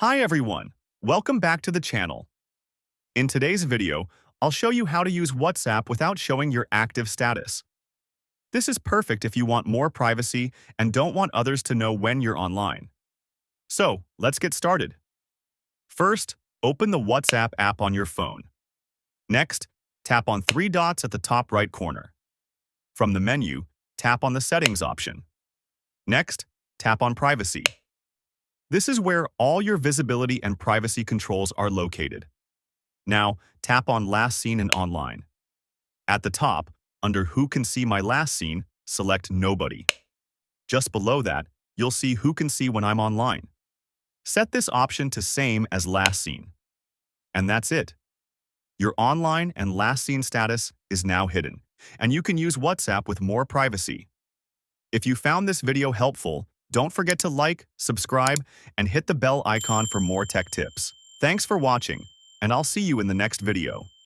Hi everyone, welcome back to the channel. In today's video, I'll show you how to use WhatsApp without showing your active status. This is perfect if you want more privacy and don't want others to know when you're online. So, let's get started. First, open the WhatsApp app on your phone. Next, tap on three dots at the top right corner. From the menu, tap on the Settings option. Next, tap on Privacy. This is where all your visibility and privacy controls are located. Now, tap on Last Seen and Online. At the top, under Who Can See My Last Seen, select Nobody. Just below that, you'll see Who Can See When I'm Online. Set this option to Same as Last Seen. And that's it. Your online and last seen status is now hidden, and you can use WhatsApp with more privacy. If you found this video helpful, don't forget to like, subscribe, and hit the bell icon for more tech tips. Thanks for watching, and I'll see you in the next video.